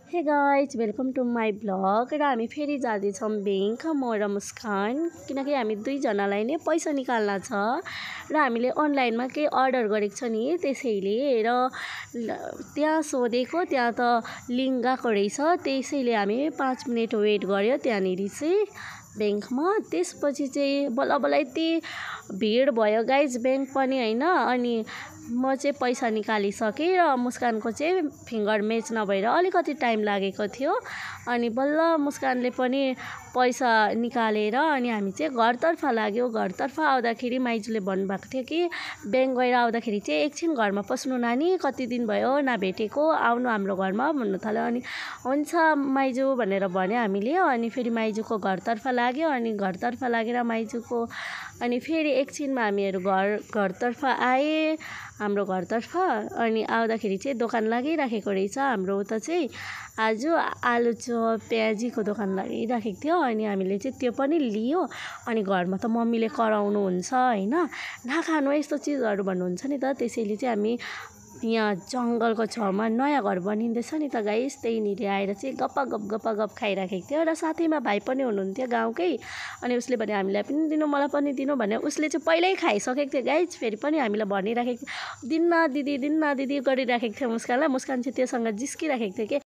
हे guys welcome to my blog. र हामी फेरि जाँदैछौँ ब्याङ्क, म र मुस्कान, किनकि हामी दुईजनालाई नै पैसा निकाल्न छ र हामीले अनलाइनमा केही अर्डर गरेको छ नि, त्यसैले र त्यहाँ सोधेको त्यहाँ त लिङ्क गएको रहेछ, त्यसैले हामी 5 मिनट वेट गर्यो त्यहाँनिर चाहिँ ब्याङ्कमा। त्यसपछि चाहिँ बल्ल बल्ल यति भिड भयो गाइज ब्याङ्क पनि होइन। अनि म चाहिँ पैसा निकालिसकेँ र मुस्कानको चाहिँ फिङ्गर म्याच नभएर अलिकति टाइम लागेको थियो। अनि बल्ल मुस्कानले पनि पैसा निकालेर अनि हामी चाहिँ घरतर्फ लाग्यो। घरतर्फ आउँदाखेरि माइजूले भन्नुभएको थियो कि ब्याङ्क गएर आउँदाखेरि चाहिँ एकछिन घरमा पस्नु नानी, कति दिन भयो नभेटेको, आउनु हाम्रो घरमा भन्नु थाल्यो। अनि हुन्छ माइजू भनेर भन्यो हामीले। अनि फेरि माइजूको घरतर्फ लाग्यो। अनि घरतर्फ लागेर माइजूको अनि फेरि एकछिनमा हामीहरू घरतर्फ आए, हाम्रो घरतर्फ। अनि आउँदाखेरि चाहिँ दोकान लागिराखेको रहेछ हाम्रो उता चाहिँ आज आलुचप प्याजीको दोकान लागिराखेको थियो। अनि हामीले चाहिँ त्यो पनि लियो। अनि घरमा त मम्मीले कराउनु हुन्छ होइन, नखानु यस्तो चिजहरू भन्नुहुन्छ नि त। त्यसैले चाहिँ हामी यहाँ जङ्गलको छेउमा नयाँ घर बनिँदैछ नि त गाइस, त्यहीँनिर आएर चाहिँ गप्प खाइराखेको थियो। र साथैमा भाइ पनि हुनुहुन्थ्यो गाउँकै। अनि उसले भने हामीलाई पनि दिनु मलाई पनि दिनु भने उसले चाहिँ पहिल्यै खाइसकेको थियो गाइस। फेरि पनि हामीलाई भनिराखेको थियो दिन्न दिदी गरिराखेको थियो मुस्कानलाई। मुस्कान चाहिँ त्योसँग जिस्किराखेको थियो कि